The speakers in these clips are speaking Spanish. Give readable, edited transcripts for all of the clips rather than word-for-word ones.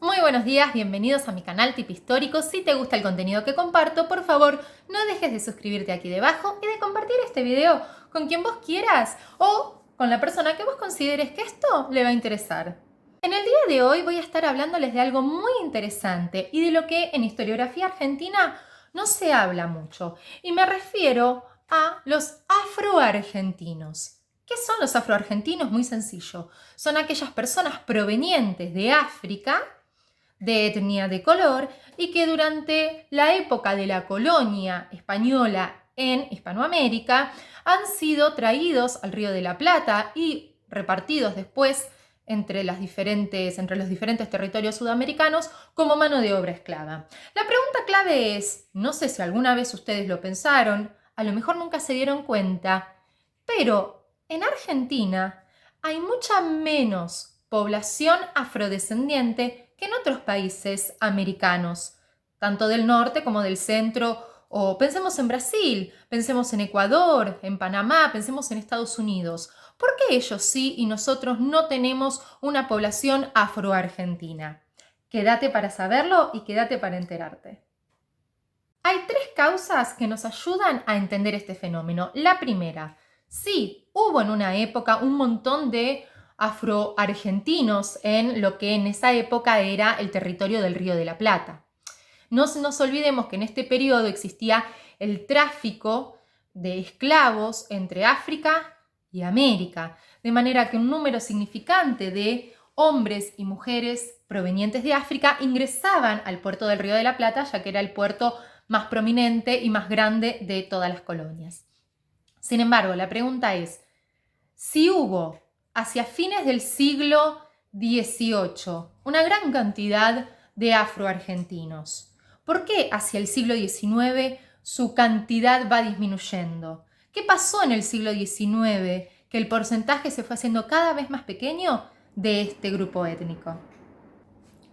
Muy buenos días, bienvenidos a mi canal Tip Histórico. Si te gusta el contenido que comparto, por favor no dejes de suscribirte aquí debajo y de compartir este video con quien vos quieras o con la persona que vos consideres que esto le va a interesar. En el día de hoy voy a estar hablándoles de algo muy interesante y de lo que en historiografía argentina no se habla mucho. Y me refiero a los afroargentinos. ¿Qué son los afroargentinos? Muy sencillo. Son aquellas personas provenientes de África, de etnia de color, y que durante la época de la colonia española en Hispanoamérica han sido traídos al Río de la Plata y repartidos después entre los diferentes territorios sudamericanos como mano de obra esclava. La pregunta clave es, no sé si alguna vez ustedes lo pensaron, a lo mejor nunca se dieron cuenta, pero en Argentina hay mucha menos población afrodescendiente que en otros países americanos, tanto del norte como del centro, o pensemos en Brasil, pensemos en Ecuador, en Panamá, pensemos en Estados Unidos. ¿Por qué ellos sí y nosotros no tenemos una población afroargentina? Quédate para saberlo y quédate para enterarte. Hay tres causas que nos ayudan a entender este fenómeno. La primera, sí, hubo en una época un montón de afroargentinos en lo que en esa época era el territorio del Río de la Plata. No nos olvidemos que en este periodo existía el tráfico de esclavos entre África y América, de manera que un número significante de hombres y mujeres provenientes de África ingresaban al puerto del Río de la Plata, ya que era el puerto más prominente y más grande de todas las colonias. Sin embargo, la pregunta es, si hubo hacia fines del siglo XVIII una gran cantidad de afroargentinos, ¿por qué hacia el siglo XIX su cantidad va disminuyendo? ¿Qué pasó en el siglo XIX que el porcentaje se fue haciendo cada vez más pequeño de este grupo étnico?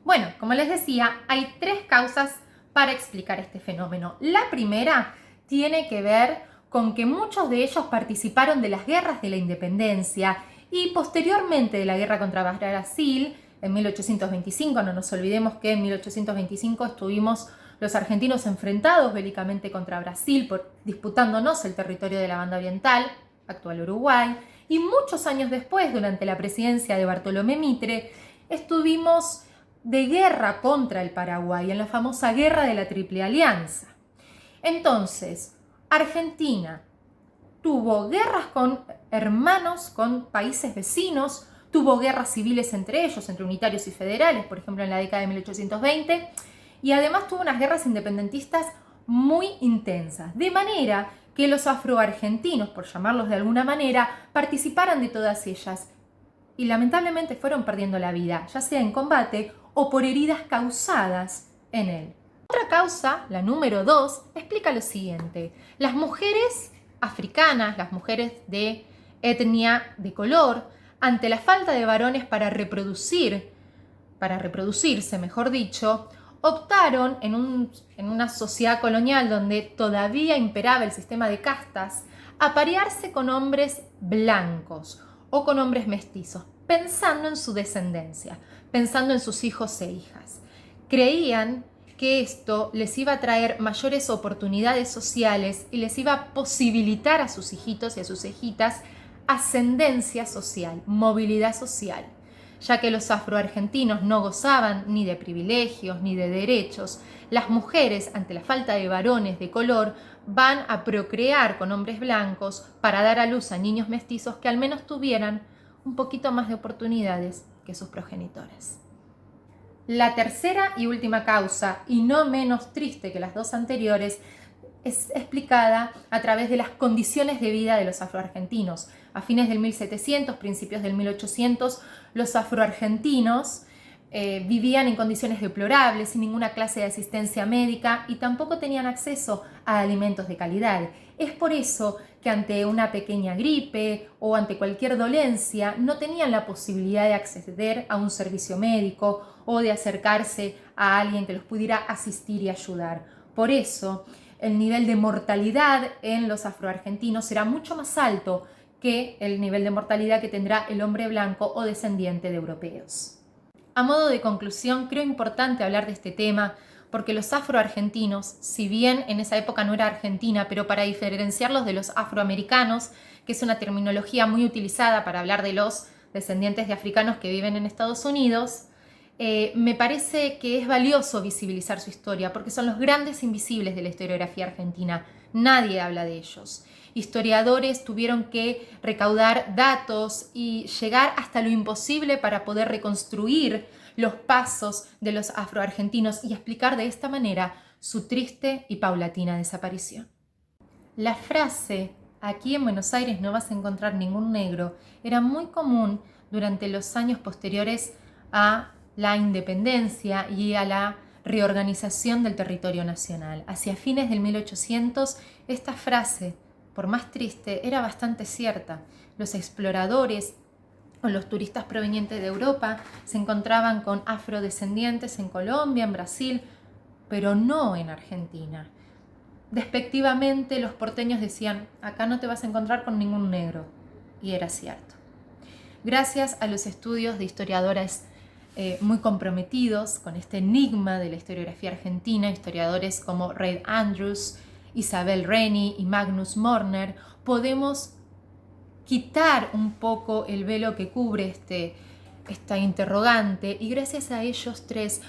Bueno, como les decía, hay tres causas para explicar este fenómeno. La primera tiene que ver con que muchos de ellos participaron de las guerras de la independencia y posteriormente de la guerra contra Brasil en 1825. No nos olvidemos que en 1825 estuvimos los argentinos enfrentados bélicamente contra Brasil, disputándonos el territorio de la Banda Oriental, actual Uruguay, y muchos años después, durante la presidencia de Bartolomé Mitre, estuvimos de guerra contra el Paraguay, en la famosa Guerra de la Triple Alianza. Entonces, Argentina tuvo guerras con hermanos, con países vecinos, tuvo guerras civiles entre ellos, entre unitarios y federales, por ejemplo en la década de 1820, y además tuvo unas guerras independentistas muy intensas, de manera que los afroargentinos, por llamarlos de alguna manera, participaran de todas ellas y lamentablemente fueron perdiendo la vida, ya sea en combate o por heridas causadas en él. Otra causa, la número 2, explica lo siguiente. Las mujeres africanas, las mujeres de etnia de color, ante la falta de varones para reproducirse, mejor dicho, optaron en una sociedad colonial donde todavía imperaba el sistema de castas, a parearse con hombres blancos o con hombres mestizos, pensando en su descendencia, pensando en sus hijos e hijas. Creían que esto les iba a traer mayores oportunidades sociales y les iba a posibilitar a sus hijitos y a sus hijitas ascendencia social, movilidad social, ya que los afroargentinos no gozaban ni de privilegios ni de derechos. Las mujeres, ante la falta de varones de color, van a procrear con hombres blancos para dar a luz a niños mestizos que al menos tuvieran un poquito más de oportunidades que sus progenitores. La tercera y última causa, y no menos triste que las dos anteriores, es explicada a través de las condiciones de vida de los afroargentinos. A fines del 1700, principios del 1800, los afroargentinos vivían en condiciones deplorables, sin ninguna clase de asistencia médica y tampoco tenían acceso a alimentos de calidad. Es por eso que ante una pequeña gripe o ante cualquier dolencia no tenían la posibilidad de acceder a un servicio médico o de acercarse a alguien que los pudiera asistir y ayudar. Por eso, el nivel de mortalidad en los afroargentinos será mucho más alto que el nivel de mortalidad que tendrá el hombre blanco o descendiente de europeos. A modo de conclusión, creo importante hablar de este tema porque los afroargentinos, si bien en esa época no era Argentina, pero para diferenciarlos de los afroamericanos, que es una terminología muy utilizada para hablar de los descendientes de africanos que viven en Estados Unidos, me parece que es valioso visibilizar su historia porque son los grandes invisibles de la historiografía argentina. Nadie habla de ellos. Historiadores tuvieron que recaudar datos y llegar hasta lo imposible para poder reconstruir los pasos de los afroargentinos y explicar de esta manera su triste y paulatina desaparición. La frase "aquí en Buenos Aires no vas a encontrar ningún negro" era muy común durante los años posteriores a la independencia y a la reorganización del territorio nacional. Hacia fines del 1800, esta frase, por más triste, era bastante cierta. Los exploradores o los turistas provenientes de Europa se encontraban con afrodescendientes en Colombia, en Brasil, pero no en Argentina. Despectivamente, los porteños decían: acá no te vas a encontrar con ningún negro. Y era cierto. Gracias a los estudios de historiadores muy comprometidos con este enigma de la historiografía argentina, historiadores como Reid Andrews, Isabel Rennie y Magnus Mörner, podemos quitar un poco el velo que cubre esta interrogante, y gracias a ellos tres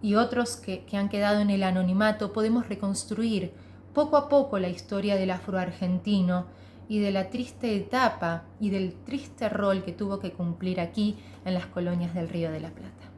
y otros que han quedado en el anonimato podemos reconstruir poco a poco la historia del afroargentino y de la triste etapa y del triste rol que tuvo que cumplir aquí en las colonias del Río de la Plata.